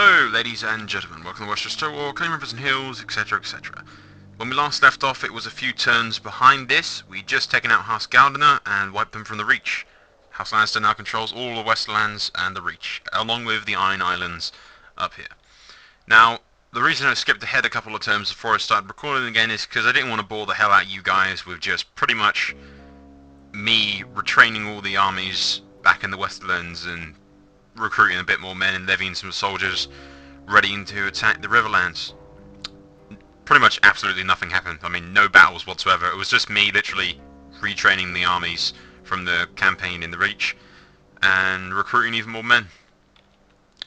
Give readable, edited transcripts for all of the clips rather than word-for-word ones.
Hello, ladies and gentlemen. Welcome to Westeros War, claim rivers and hills, etc., etc. When we last left off, it was a few turns behind this. We'd just taken out House Lannister and wiped them from the Reach. House Lannister now controls all the Westerlands and the Reach, along with the Iron Islands up here. Now, the reason I skipped ahead a couple of turns before I started recording again is because I didn't want to bore the hell out of you guys with just pretty much me retraining all the armies back in the Westerlands and recruiting a bit more men and levying some soldiers ready to attack the Riverlands. Pretty much absolutely nothing happened. I mean, no battles whatsoever. It was just me literally retraining the armies from the campaign in the Reach and recruiting even more men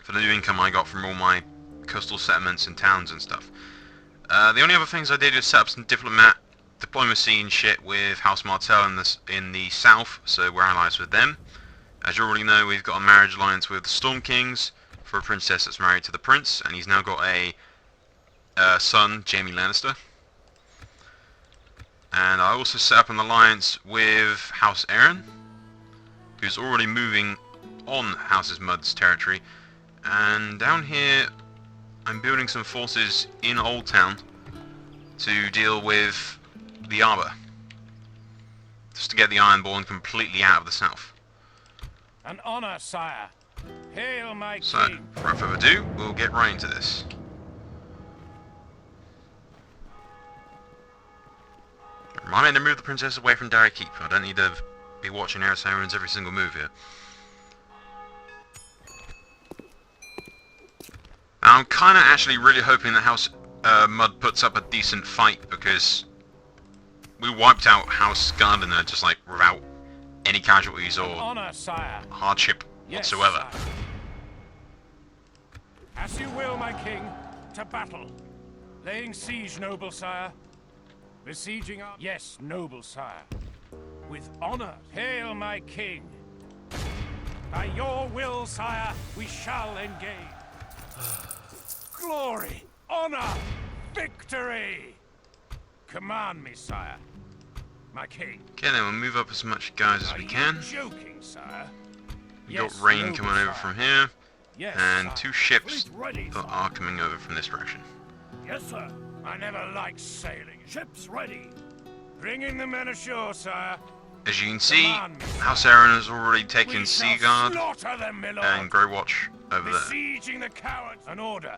for the new income I got from all my coastal settlements and towns and stuff. The only other things I did was set up some diplomacy and shit with House Martell in the south, so we're allies with them. As you already know, we've got a marriage alliance with the Stormkings for a princess that's married to the prince, and he's now got a son, Jaime Lannister. And I also set up an alliance with House Arryn, who's already moving on House Mud's territory. And down here, I'm building some forces in Old Town to deal with the Arbor, just to get the Ironborn completely out of the south. An honor, sire. Hail my So, king. without further ado, we'll get right into this. Remind me to move the princess away from Darry Keep. I don't need to be watching Arryn's every single move here. I'm kind of actually really hoping that House Mud puts up a decent fight, because we wiped out House Gardener just like without any casualties or Honor, sire. hardship whatsoever. Yes, sire. As you will, my king. To battle. Laying siege, noble sire. Besieging our... Yes, noble sire. With honor. Hail, my king. By your will, sire, we shall engage. Glory, honor, victory! Command me, sire. My king. Okay, then we'll move up as much guys as we can. Are you joking, sire? We Yes, got rain noble coming over sire. from here, Yes, and sire. 2 ships Fleet ready, that sire. are coming over from this direction. Yes, sir. I never liked sailing. Ships ready. Bringing the men ashore, sire. As you can see, Command me, sire. House Arryn has already taken We Sea shall Guard slaughter them, my lord. and Grey Watch over there. Besieging the cowards. An order.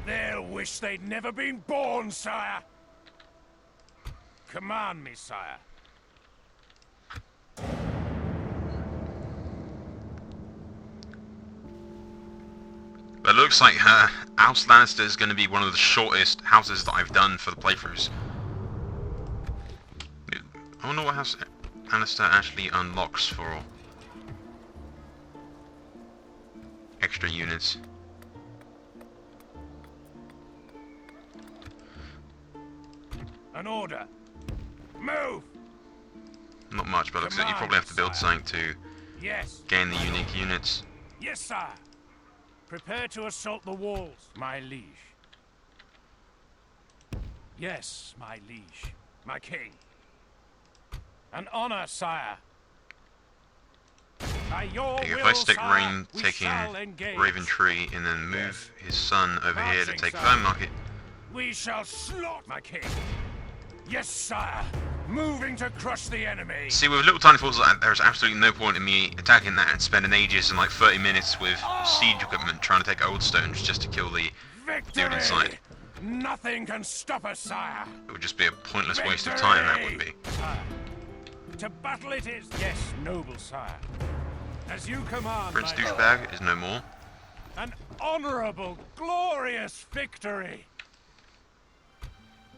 They'll wish they'd never been born, sire. Command me, sire. But it looks like House Lannister is going to be one of the shortest houses that I've done for the playthroughs. I wonder what House Lannister actually unlocks for extra units. An order. Move. Not much, but it looks like you probably have to build something to Yes. gain the unique units. Yes, sire. Prepare to assault the walls, my liege. Yes, my liege. My king. An honor, sire. By your If will, I stick sire, Rain we taking shall engage. Raven Tree and then move his son over here to Marching, take sire. Fernmarket. We shall slaughter my king. Yes, sire. Moving to crush the enemy. See, with little tiny forces like that, there's absolutely no point in me attacking that and spending ages and like 30 minutes with siege equipment trying to take old stones just to kill the Victory. dude inside. Nothing can stop us, sire. It would just be a pointless waste of time, that would be. Sire. To battle it is. Yes, noble sire. As you command, Prince my lord. Douchebag is no more. An honorable, glorious victory.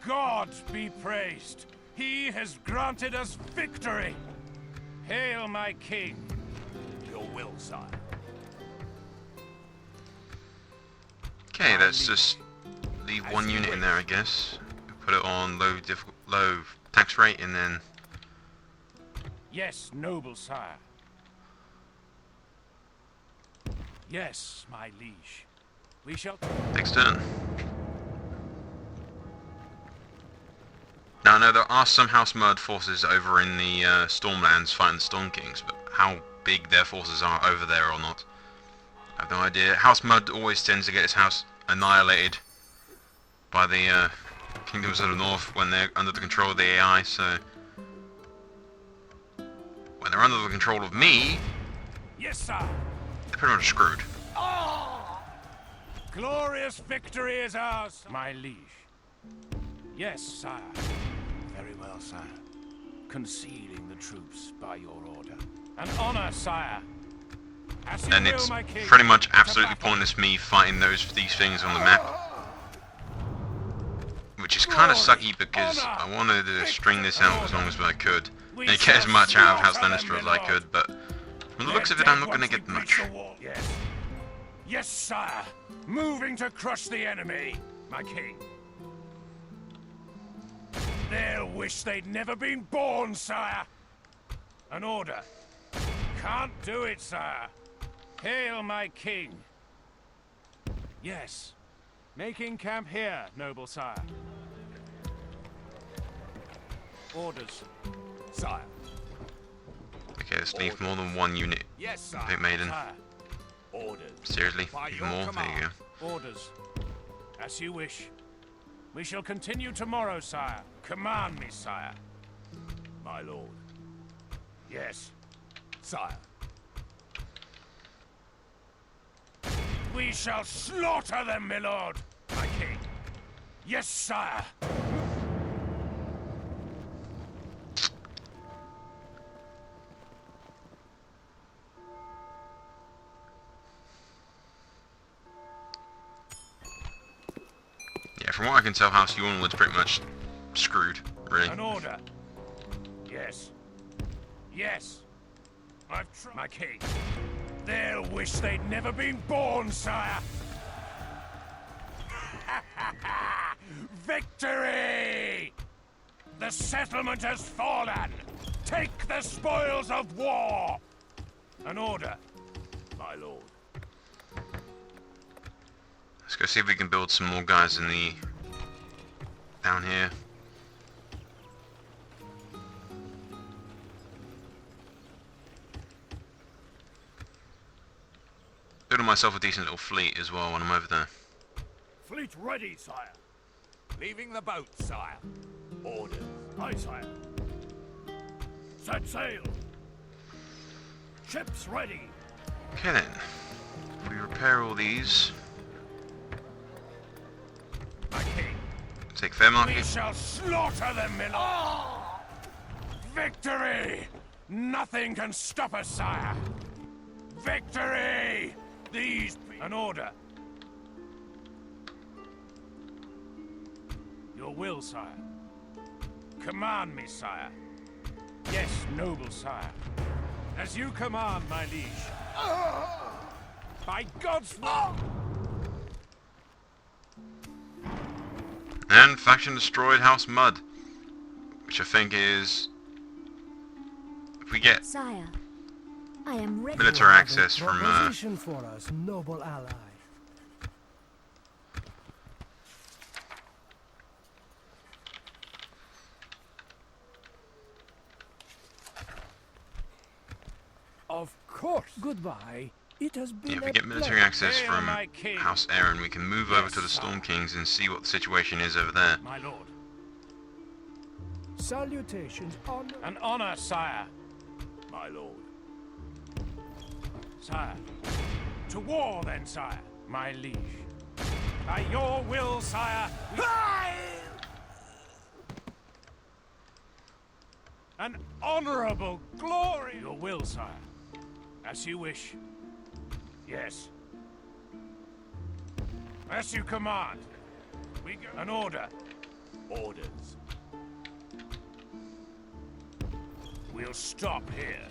God be praised. He has granted us victory. Hail, my king. Your will, sire. Okay, let's just leave one unit in there, I guess. Put it on low tax rate, and then Yes, noble sire. Yes, my liege. We shall... next turn. Now, I know there are some House Mud forces over in the Stormlands fighting the Stormkings, but how big their forces are over there or not, I have no idea. House Mud always tends to get its house annihilated by the Kingdoms of the North when they're under the control of the AI, so... when they're under the control of me, Yes, sir. they're pretty much screwed. Oh! Glorious victory is ours, my liege. Yes, sire. Very well, sire. Concealing the troops by your order. An honor, sire. As you And will, it's my king. pretty much To absolutely battle. pointless me fighting these things on the map. Which is kind of sucky because I wanted to string this out as long as I could. And get as much out of House Lannister as I could, but from the looks of it, I'm not going to get much. Yes. Yes, sire. Moving to crush the enemy, my king. They'll wish they'd never been born, sire. An order. Can't do it, sire. Hail, my king. Yes. Making camp here, noble sire. Orders, sire. Okay, let's leave more than one unit. Yes, sire. Big Maiden. Sire. Orders. Seriously? By Even your more? There you command. go. Orders. As you wish. We shall continue tomorrow, sire. Command me, sire. My lord. Yes, sire. We shall slaughter them, my lord. My king. Yes, sire. Yeah, from what I can tell, House Yornwood's pretty much screwed, really. An order. Yes. Yes. My king. They'll wish they'd never been born, sire. Victory! The settlement has fallen. Take the spoils of war. An order, my lord. Let's go see if we can build some more guys in the... down here. Building myself a decent little fleet as well when I'm over there. Fleet ready, sire. Leaving the boat, sire. Orders. Aye, sire. Set sail. Ships ready. Okay then. If we repair all these, My king. take fair We market. shall slaughter them, my lord. Victory! Nothing can stop us, sire. Victory! These an order. Your will, sire. Command me, sire. Yes, noble sire. As you command, my liege. By God's will. And faction destroyed House Mud, which I think is... if we get Sire, I am ready. military access from Proposition for us, noble ally. Of course. Goodbye. It has been if we a get military pleasure. access Hail, from my king. House Arryn, we can move over Yes, to the sire. Stormkings and see what the situation is over there. My lord. Salutations on An honor, sire. My lord. Sire. To war, then, sire. My liege. By your will, sire. An honorable glory. Your will, sire. As you wish. Yes. As you command. We go. An order. Orders. We'll stop here.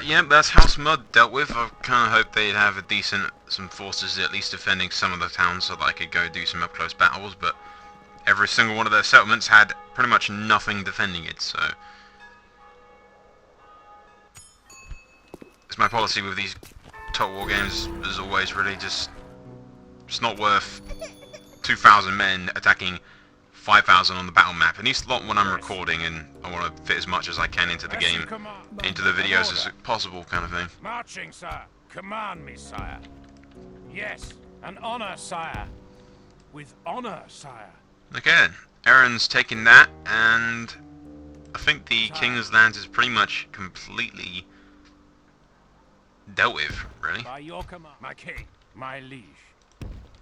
Yeah, that's House Mud dealt with. I kind of hoped they'd have some forces at least defending some of the towns so that I could go do some up-close battles, but every single one of their settlements had pretty much nothing defending it, so... it's my policy with these Total War games, as always, really, just... it's not worth 2,000 men attacking 5,000 on the battle map. It needs to lot when I'm recording, and I want to fit as much as I can into the As you game, command. into the videos as Order. possible, kind of thing. Marching, sire. Command me, sire. Yes, an honor, sire. With honor, sire. Okay then, Arryn's taking that, and I think the King's Lands is pretty much completely dealt with, really. By your command, my king, my liege.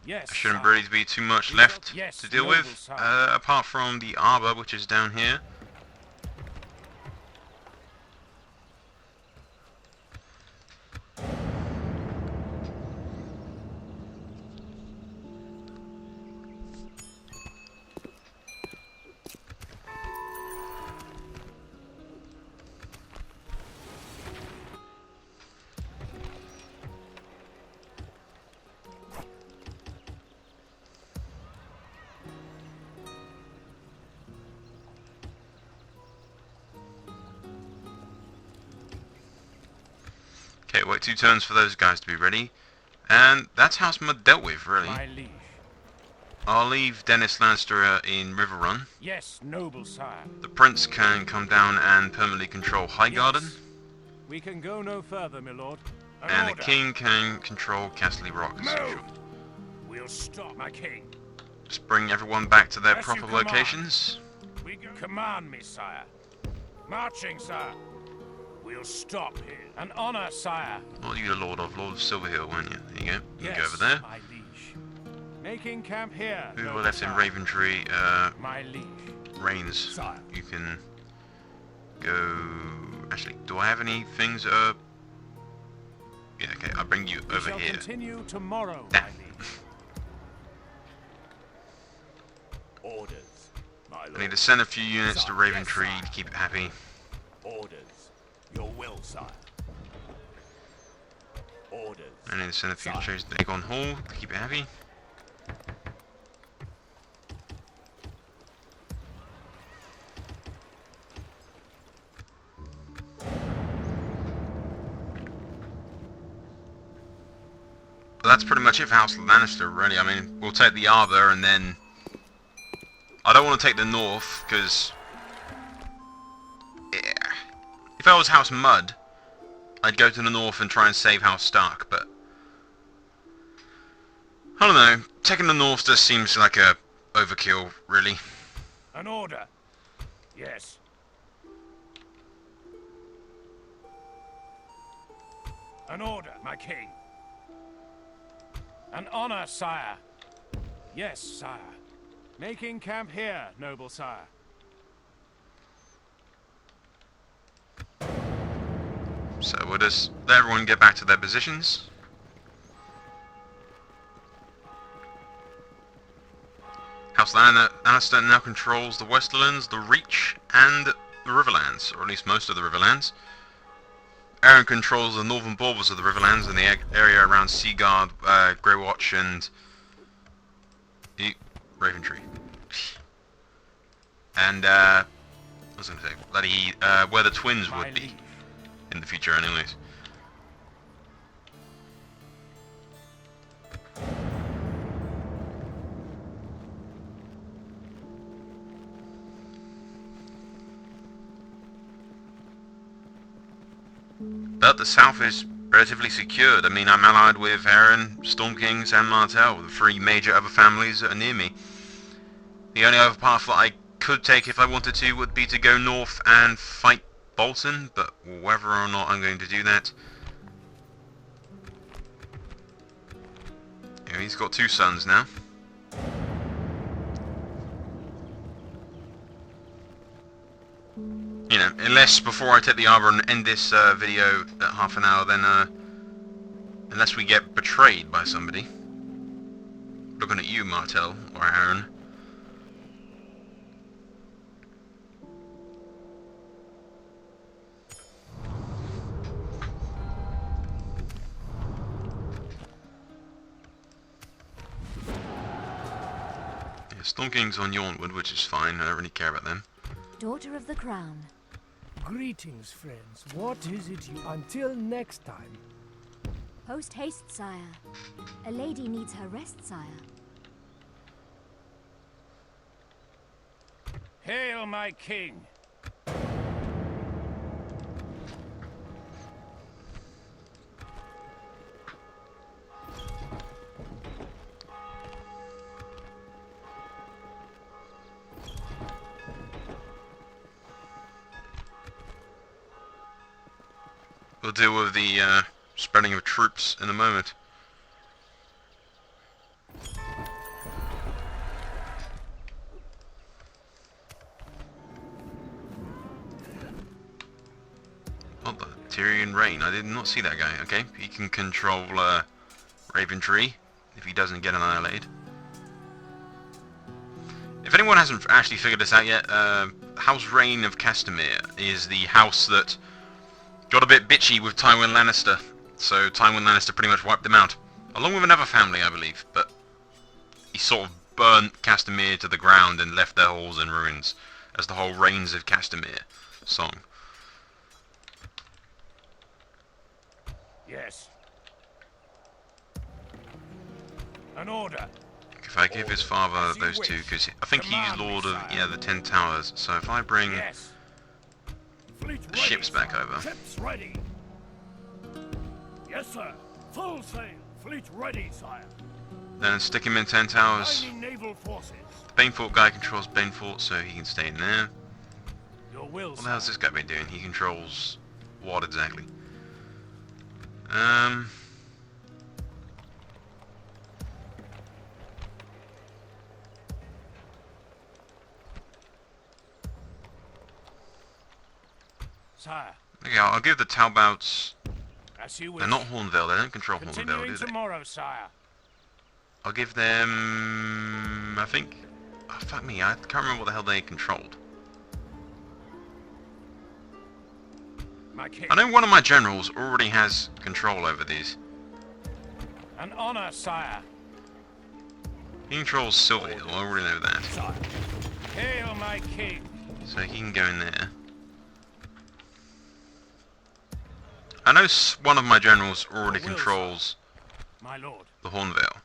Yes, There shouldn't sire. really be too much left Yes, to deal noble with, sire. apart from the Arbor, which is down here. Okay, wait 2 turns for those guys to be ready. And that's House Mud dealt with, really. My liege. I'll leave Dennis Lannister in Riverrun. Yes, noble sire. The Prince can come down and permanently control Highgarden. Yes. We can go no further, my lord. An And the order. King can control Castle Rock as Move. usual. We'll stop, my king. Just bring everyone back to their As you proper command. locations. We go. Command me, sire. Marching, sire. We'll stop here. An honor, sire. What are you the Lord of Silverhill, weren't you? There you go. You Yes, can go over there. my liege. Making camp here. Who noble were left in sire. Raventry? My liege. Reigns. Sire. You can go... Actually, do I have any things that are... Yeah, okay, I'll bring you We over shall here. continue tomorrow, Ah. my liege. Orders, my lord. I need to send a few units to Sire. Raventry Yes, to sire. keep it happy. Orders. Your will, sire. Orders. I need to send a few Sire. trades to Aegon Hall to keep it happy. But that's pretty much it for House Lannister, really. I mean, we'll take the Arbor and then... I don't want to take the North, because... Yeah. If I was House Mud, I'd go to the North and try and save House Stark, but... I don't know. Taking the North just seems like a overkill, really. An order. Yes. An order, my king. An honor, sire. Yes, sire. Making camp here, noble sire. So we'll just let everyone get back to their positions. House Lannister now controls the Westerlands, the Reach, and the Riverlands, or at least most of the Riverlands. Arryn controls the northern borders of the Riverlands and the area around Seaguard, Greywatch, and Raventry. And I was going to say, bloody, where the twins My would be liege. in the future, anyways. But the south is relatively secured. I mean, I'm allied with Arryn, Stormkings, and Martell, the 3 major other families that are near me. The only other path that I could take if I wanted to would be to go north and fight Bolton, but whether or not I'm going to do that... Yeah, he's got 2 sons now. You know, unless before I take the Arbor and end this video at half an hour, then unless we get betrayed by somebody. Looking at you, Martell, or Arryn. Yeah, Stormking's on Yawnwood, which is fine. I don't really care about them. Daughter of the Crown. Greetings, friends. What is it you... Until next time. Post haste, sire. A lady needs her rest, sire. Hail my king! We'll deal with the spreading of troops in a moment. Oh, the Tyrion Rain. I did not see that guy. Okay, he can control Raventree if he doesn't get annihilated. If anyone hasn't actually figured this out yet, House Reign of Castamere is the house that got a bit bitchy with Tywin Lannister, so Tywin Lannister pretty much wiped them out. Along with another family, I believe, but he sort of burnt Castamere to the ground and left their halls in ruins, as the whole Reigns of Castamere song. Yes. An order. If I give his father those two, because I think he's Lord of, yeah, the 10 Towers, so if I bring Yes. the ships back over. Ships ready. Yes, sir. Full sail. Fleet ready, sire. Then stick him in 10 Towers. Mining naval forces. The Banefort guy controls Banefort, so he can stay in there. Your will, What the hell's this guy been doing? He controls what exactly? Um, Sire, okay, I'll give the Talbots. as you wish. They're not Hornvale. They don't control Hornvale, Continuing do they? tomorrow, sire. I'll give them. I think. Oh, fuck me. I can't remember what the hell they controlled. My king. I know one of my generals already has control over these. An honor, sire. He controls Silverhill. I already know that. Sire. Hail my king. So he can go in there. I know one of my generals already Your will, controls My lord. the Hornvale.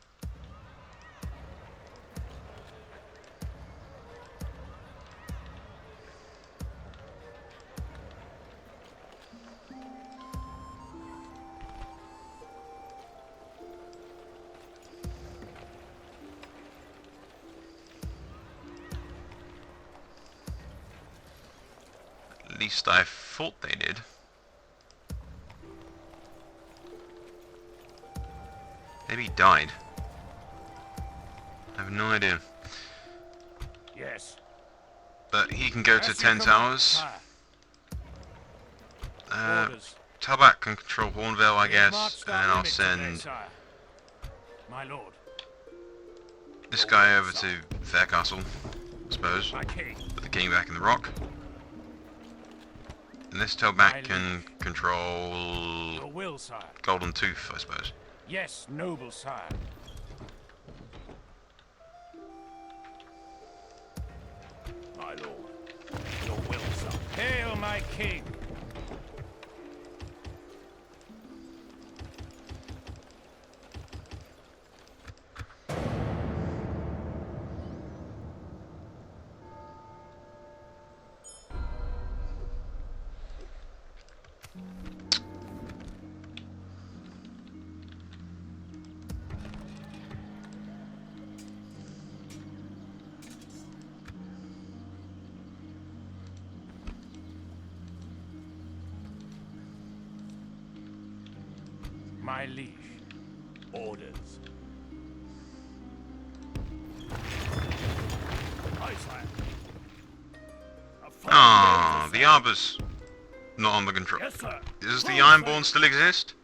At least I thought they did. Maybe he died. I have no idea. Yes. But he can go to As you 10 command, Towers. sire. Orders. Talbot can control Hornvale, I We have guess, marched and our then I'll limit today, send sire. My lord. this guy over to Faircastle, I suppose. My king. Put the king back in the rock. And this Talbot can control Your will, sire. Golden Tooth, I suppose. Yes, noble sire. My lord. Your will, sire. Hail my king. My liege. Orders. Aye, sire. A firm Ah, order, the sire. Arbor's not on the control. Yes, sir. Does the Full Ironborn sail. still exist?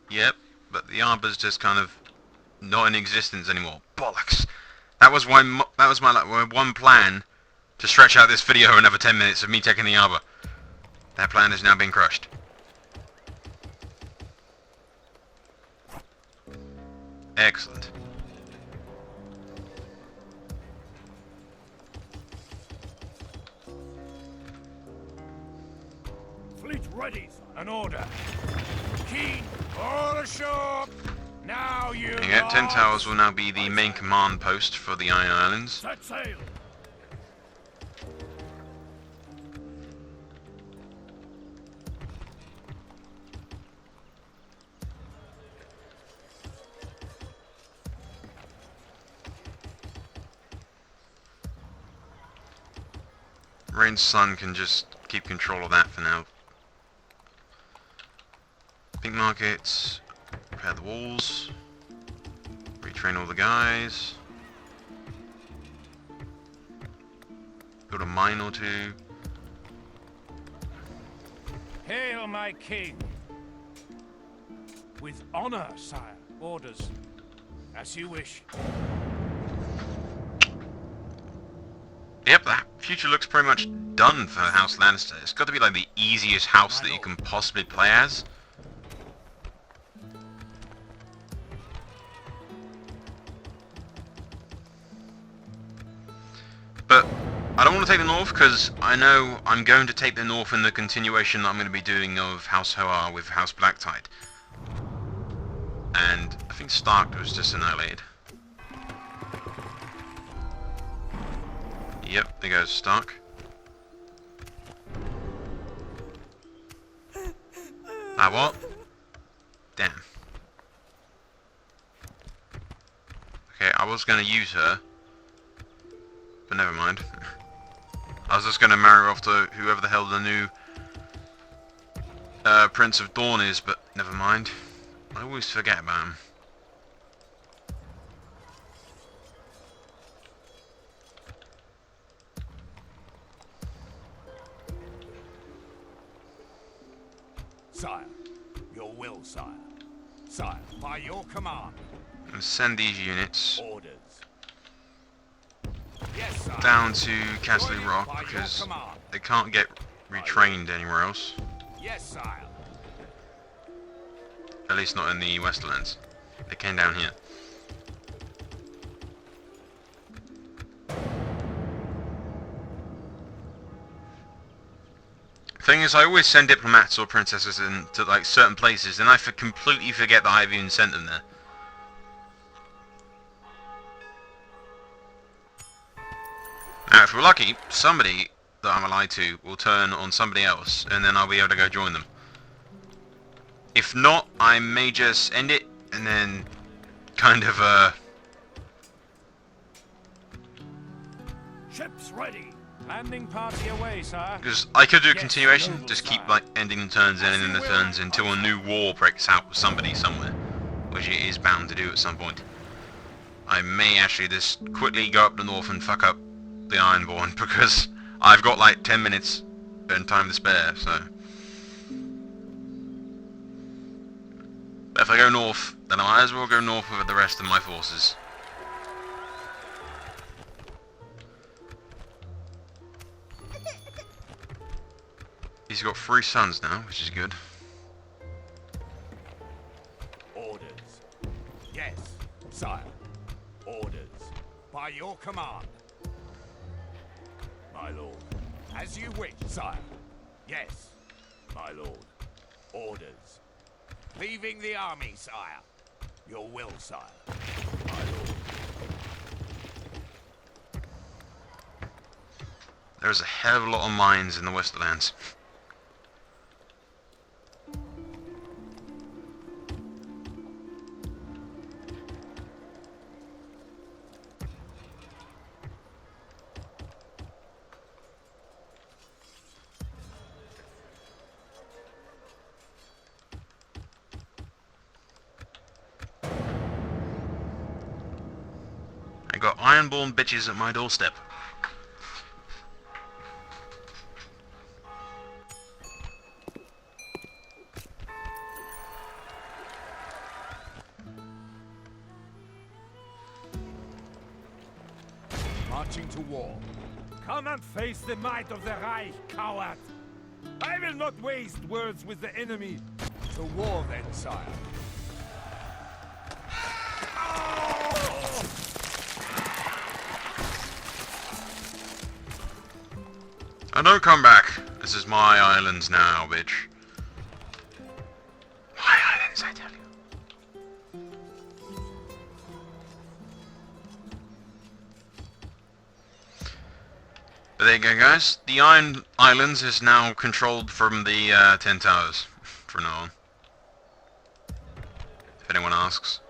Yep, but the Arbor's just kind of not in existence anymore. Bollocks! That was my my one plan to stretch out this video another 10 minutes of me taking the Arbor. That plan has now been crushed. Excellent. Fleet ready, sire. An order. Keen. All ashore. Now you. Okay, 10 lords. Towers will now be the main command post for the Iron Islands. Set sail. Rain's son can just keep control of that for now. Pink markets, repair the walls, retrain all the guys, build a mine or two. Hail, my king! With honor, sire. Orders. As you wish. Yep, that future looks pretty much done for House Lannister. It's got to be like the easiest house that you can possibly play as. But I don't want to take the north because I know I'm going to take the north in the continuation that I'm going to be doing of House Hoar with House Blacktide. And I think Stark was just annihilated. Yep, there goes Stark. Ah, what? Damn. Okay, I was going to use her. But never mind. I was just going to marry her off to whoever the hell the new Prince of Dawn is, but never mind. I always forget about him. Sire, your will, sire. Sire, by your command. And send these units Orders. Yes, sire. down to Castle Rock because they can't get retrained anywhere else. Yes, sire. At least not in the Westerlands. They came down here. Thing is, I always send diplomats or princesses into like certain places, and I completely forget that I've even sent them there. Now, if we're lucky, somebody that I'm allied to will turn on somebody else, and then I'll be able to go join them. If not, I may just end it, and then kind of, Ships ready. Landing party away, sire. because I could do a Yes, continuation, noble just keep sire. like ending the turns and ending the turns until a new war breaks out with somebody somewhere, which it is bound to do at some point. I may actually just quickly go up the north and fuck up the Ironborn, because I've got like 10 minutes and time to spare, so. But if I go north, then I might as well go north with the rest of my forces. He's got 3 sons now, which is good. Orders. Yes, sire. Orders. By your command. My lord. As you wish, sire. Yes, my lord. Orders. Leaving the army, sire. Your will, sire. My lord. There's a hell of a lot of mines in the Westerlands. I got ironborn bitches at my doorstep. Marching to war. Come and face the might of the Reich, coward! I will not waste words with the enemy. To war then, sire. And don't come back. This is my islands now, bitch. My islands, I tell you. But there you go, guys. The Iron Islands is now controlled from the 10 Towers from now on. If anyone asks.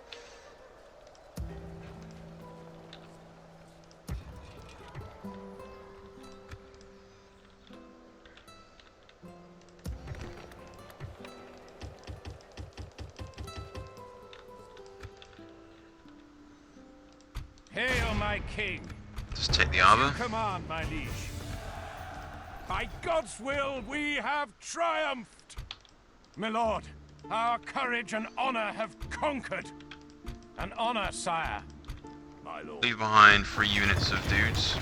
Hail, my king. Just take the As you arbor. command, my liege. By God's will, we have triumphed. My lord, our courage and honor have conquered. An honor, sire. My lord. Leave behind 3 units of dudes.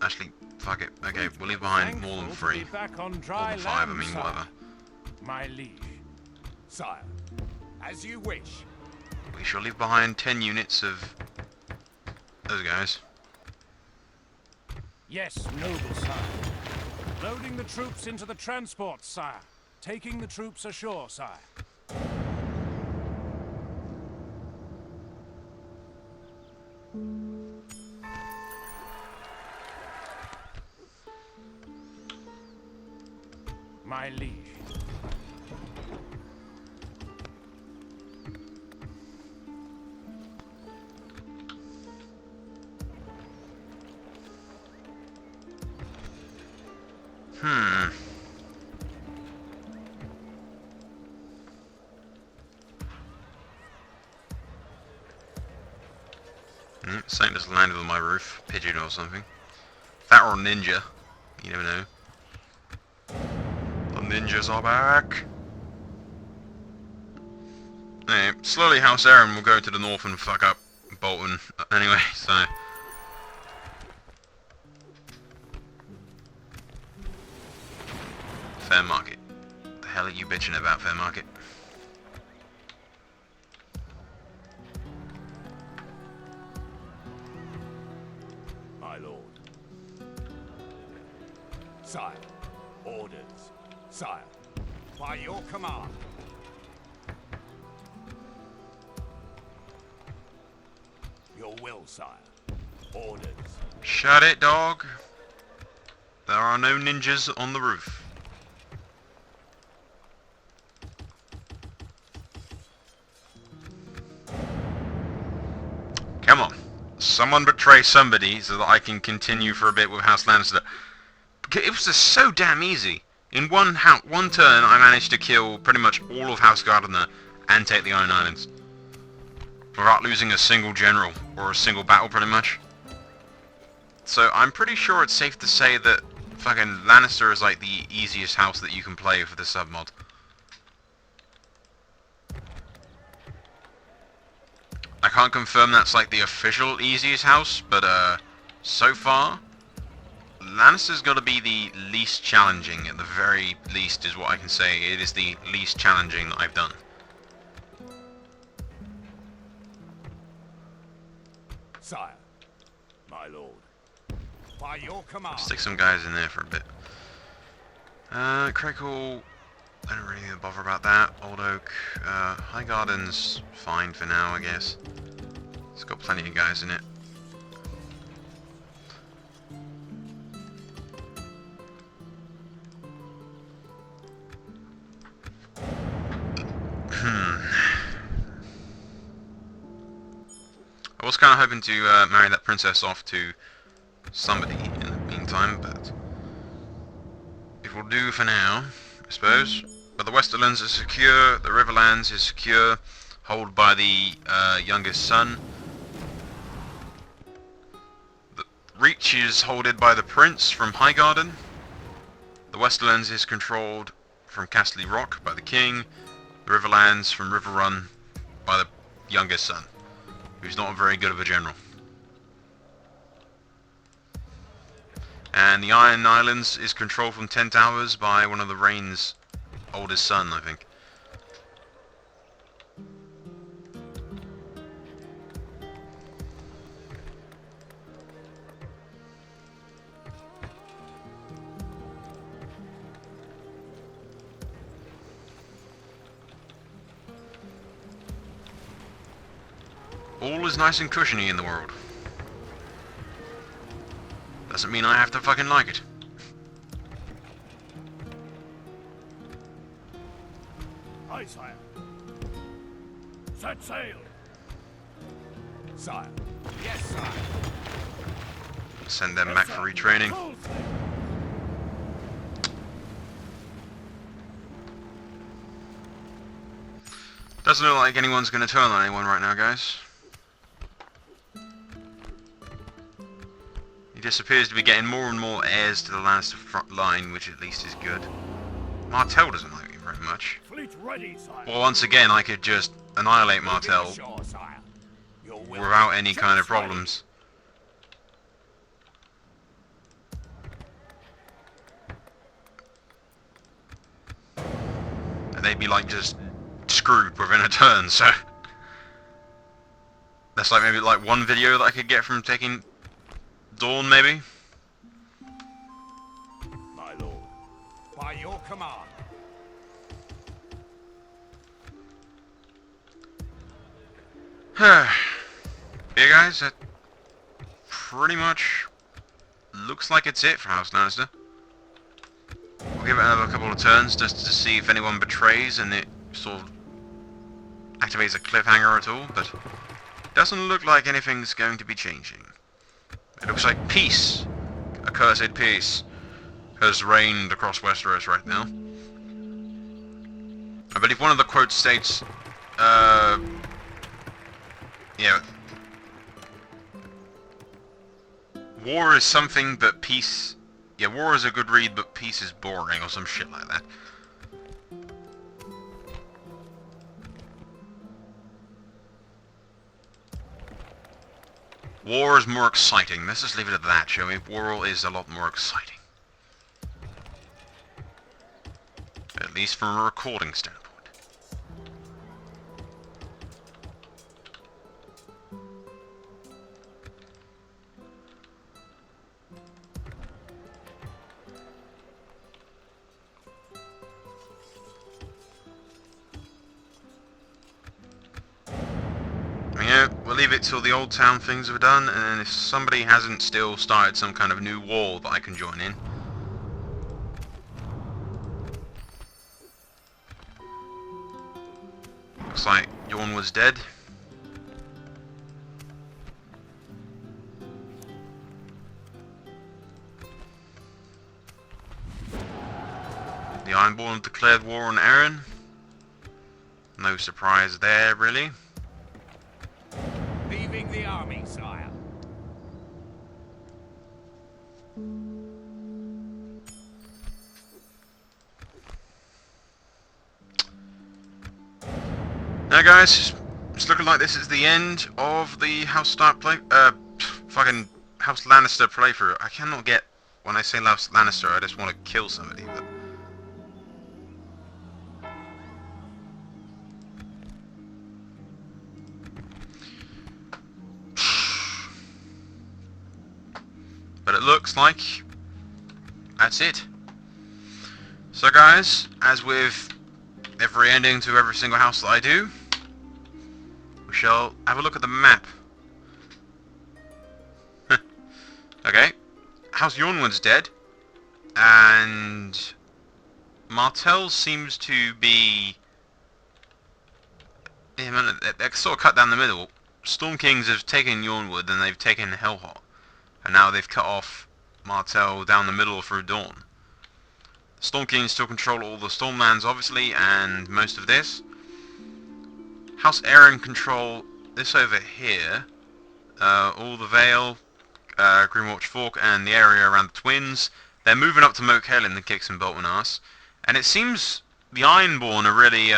Actually, fuck it. Okay, we'll leave behind more than 3. Back on More dry than 5, I land, mean, sire. whatever. My liege. Sire, as you wish. We shall leave behind 10 units of those guys. Yes, noble sire. Loading the troops into the transport, sire. Taking the troops ashore, sire. My liege. Something just landed on my roof. Pigeon or something. That or a ninja. You never know. The ninjas are back! Anyway, slowly House Arryn will go to the north and fuck up Bolton anyway, so... Fair market. What the hell are you bitching about, fair market? My lord. Sire, orders. Sire, by your command. Your will, sire. Orders. Shut it, dog! There are no ninjas on the roof. Come on. Someone betray somebody so that I can continue for a bit with House Lannister. It was just so damn easy. In one turn, I managed to kill pretty much all of House Gardner and take the Iron Islands. Without losing a single general, or a single battle pretty much. So I'm pretty sure it's safe to say that fucking Lannister is like the easiest house that you can play for the submod. I can't confirm that's like the official easiest house, but so far, Lannister's got to be the least challenging, at the very least is what I can say. It is the least challenging that I've done. Sire, my lord. By your command. Stick some guys in there for a bit. Crackle, I don't really bother about that. Old Oak, High Garden's fine for now, I guess. It's got plenty of guys in it. I was kind of hoping to marry that princess off to somebody in the meantime, but it will do for now, I suppose. But the Westerlands is secure, the Riverlands is secure, held by the youngest son. The Reach is holded by the prince from Highgarden. The Westerlands is controlled from Castle Rock by the king. The Riverlands from Riverrun by the youngest son, who's not very good of a general. And the Iron Islands is controlled from 10 Towers by one of the Rain's oldest son, I think. All is nice and cushiony in the world. Doesn't mean I have to fucking like it. Aye, sire. Set sail. Sire. Yes, sire. Send them back for retraining. Full sail. Doesn't look like anyone's going to turn on anyone right now, guys. just appears to be getting more and more heirs to the Lannister front line, which at least is good. Martell doesn't like me very much. Fleet ready, sire. Well, once again, I could just annihilate Martell Ashore, sire. Your will. without any kind of problems. And they'd be like just screwed within a turn, so that's like maybe like one video that I could get from taking Dawn, maybe. My lord. By your command. Yeah, guys, that pretty much looks like it's it for House Lannister. We'll give it another couple of turns just to see if anyone betrays and it sort of activates a cliffhanger at all, but it doesn't look like anything's going to be changing. It looks like peace, accursed peace, has reigned across Westeros right now. I believe one of the quotes states, yeah, war is something, but peace... Yeah, war is a good read, but peace is boring, or some shit like that. War is more exciting. Let's just leave it at that, shall we? War is a lot more exciting. At least from a recording standpoint. Yeah, we'll leave it till the old town things are done, and if somebody hasn't still started some kind of new war that I can join in. Looks like Yorn was dead. The Ironborn have declared war on Arryn. No surprise there, really. Leaving the army, sire. Now guys, it's looking like this is the end of the House fucking House Lannister playthrough. I cannot get, when I say House Lannister, I just want to kill somebody, but... But it looks like that's it. So guys, as with every ending to every single house that I do, we shall have a look at the map. Okay, House Yornwood's dead, and Martell seems to be... Yeah, man, they're sort of cut down the middle. Stormkings have taken Yornwood, and they've taken Hellhot. And now they've cut off Martell down the middle through Dawn. Stormkings still control all the Stormlands, obviously, and most of this. House Arryn control this over here. All the Vale, Greenwatch Fork, and the area around the Twins. They're moving up to Moat Cailin, the kicks and Bolton Arse. And it seems the Ironborn are really,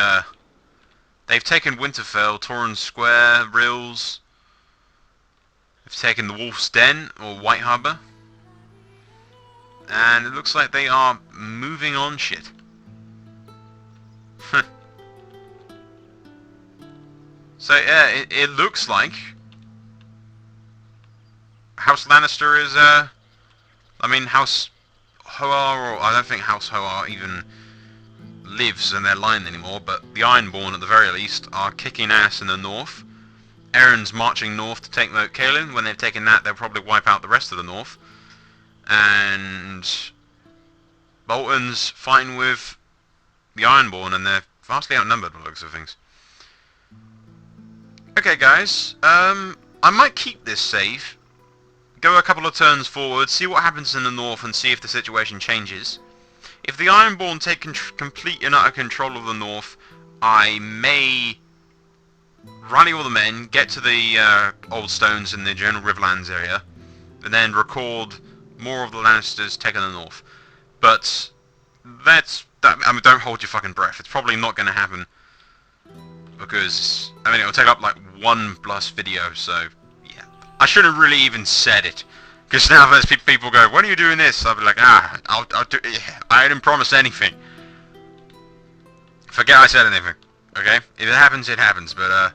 they've taken Winterfell, Torrens Square, Rills. They've taken the Wolf's Den, or White Harbour. And it looks like they are moving on shit. So yeah, it looks like House Lannister is, I mean House Hoar, or I don't think House Hoar even lives in their line anymore, but the Ironborn at the very least are kicking ass in the north. Arryn's marching north to take Moat Cailin. When they've taken that, they'll probably wipe out the rest of the north. And Bolton's fighting with the Ironborn, and they're vastly outnumbered by the looks of things. Okay, guys. I might keep this save. Go a couple of turns forward, see what happens in the north, and see if the situation changes. If the Ironborn take complete and utter control of the north, I may rally all the men, get to the old stones in the general Riverlands area, and then record more of the Lannisters taking the north. But I mean, don't hold your fucking breath. It's probably not going to happen because I mean it'll take up like 1+ video. So yeah, I shouldn't really even said it because now there's people go, "When are you doing this?" I'll be like, I'll do. I didn't promise anything. Forget I said anything. Okay, if it happens, it happens. But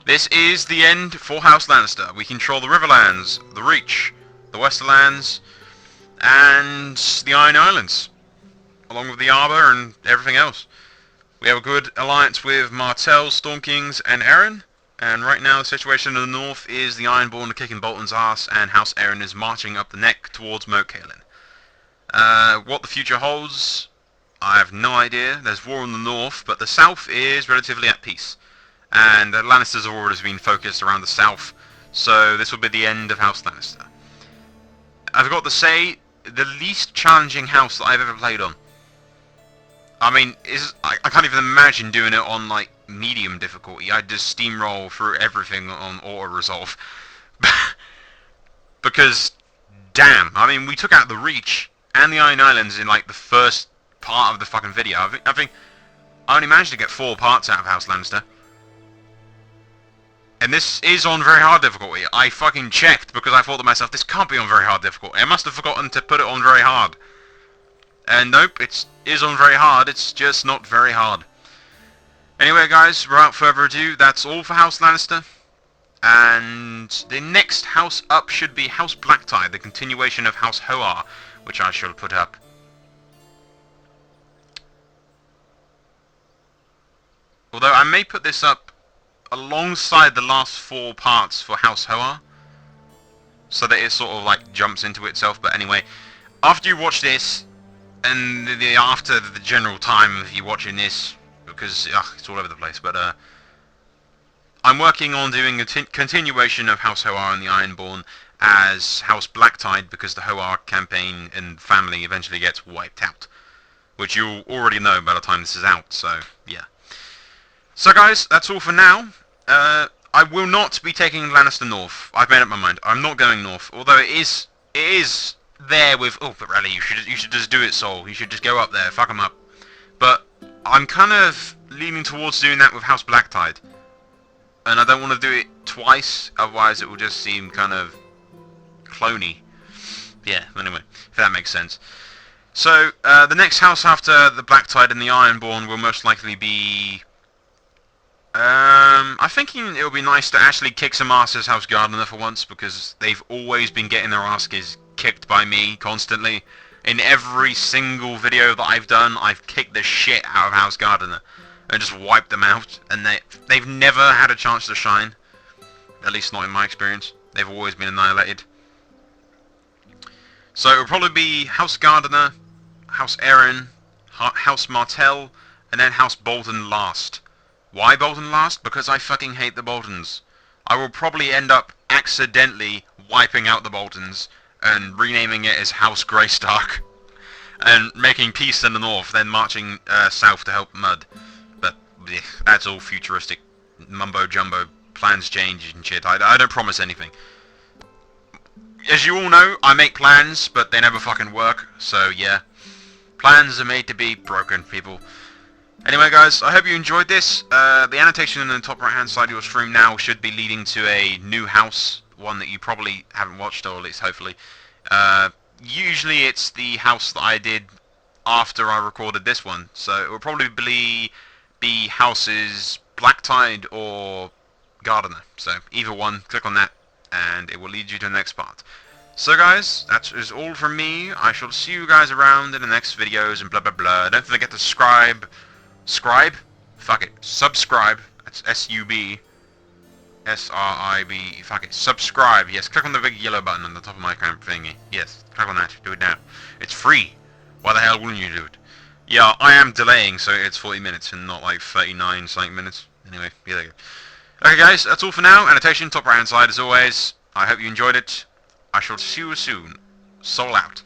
this is the end for House Lannister. We control the Riverlands, the Reach, the Westerlands, and the Iron Islands, along with the Arbor and everything else. We have a good alliance with Martell, Stormkings, and Arryn. And right now the situation in the north is the Ironborn are kicking Bolton's ass, and House Arryn is marching up the neck towards Moat Cailin. What the future holds, I have no idea. There's war in the north, but the south is relatively at peace. And the Lannisters have always been focused around the south, so this will be the end of House Lannister. I forgot to say, the least challenging house that I've ever played on. I mean, I can't even imagine doing it on, like, medium difficulty. I'd just steamroll through everything on auto-resolve. Because, damn, I mean, we took out the Reach and the Iron Islands in, like, the first part of the fucking video. I think I only managed to get 4 parts out of House Lannister. And this is on very hard difficulty. I fucking checked because I thought to myself, this can't be on very hard difficulty. I must have forgotten to put it on very hard. And nope, it is on very hard, it's just not very hard. Anyway guys, without further ado, that's all for House Lannister. And the next house up should be House Blacktide, the continuation of House Hoar, which I shall put up. Although I may put this up alongside the last 4 parts for House Hoar, so that it sort of like jumps into itself. But anyway, after you watch this, and after the general time of you watching this, because it's all over the place, but I'm working on doing a continuation of House Hoar and the Ironborn as House Blacktide, because the Hoar campaign and family eventually gets wiped out, which you'll already know by the time this is out, so yeah. So guys, that's all for now. I will not be taking Lannister north. I've made up my mind. I'm not going north, although it is there with... Oh, but Rally, you should just do it, Sol. You should just go up there, fuck them up. But I'm kind of leaning towards doing that with House Blacktide. And I don't want to do it twice, otherwise it will just seem kind of cloney. Yeah, anyway, if that makes sense. So, the next house after the Blacktide and the Ironborn will most likely be... I'm thinking it would be nice to actually kick some ass as House Gardener for once, because they've always been getting their asses kicked by me constantly. In every single video that I've done, I've kicked the shit out of House Gardener and just wiped them out, and they've never had a chance to shine. At least not in my experience. They've always been annihilated. So it'll probably be House Gardener, House Arryn, House Martell, and then House Bolton last. Why Bolton last? Because I fucking hate the Boltons. I will probably end up accidentally wiping out the Boltons and renaming it as House Greystark and making peace in the north, then marching south to help Mud. But that's all futuristic mumbo jumbo. Plans change and shit. I don't promise anything. As you all know, I make plans, but they never fucking work. So yeah, plans are made to be broken, people. Anyway guys, I hope you enjoyed this. The annotation in the top right hand side of your stream now should be leading to a new house, one that you probably haven't watched, or at least hopefully. Usually it's the house that I did after I recorded this one, so it will probably be houses Blacktide or Gardener. So either one, click on that and it will lead you to the next part. So guys, that is all from me. I shall see you guys around in the next videos and blah blah blah. Don't forget to subscribe? Fuck it. Subscribe. That's S-U-B. S-R-I-B. Fuck it. Subscribe. Yes, click on the big yellow button on the top of my camera thingy. Yes, click on that. Do it now. It's free. Why the hell wouldn't you do it? Yeah, I am delaying, so it's 40 minutes and not like 39 something minutes. Anyway, yeah, there you go. Okay guys, that's all for now. Annotation, top right hand side as always. I hope you enjoyed it. I shall see you soon. Soul out.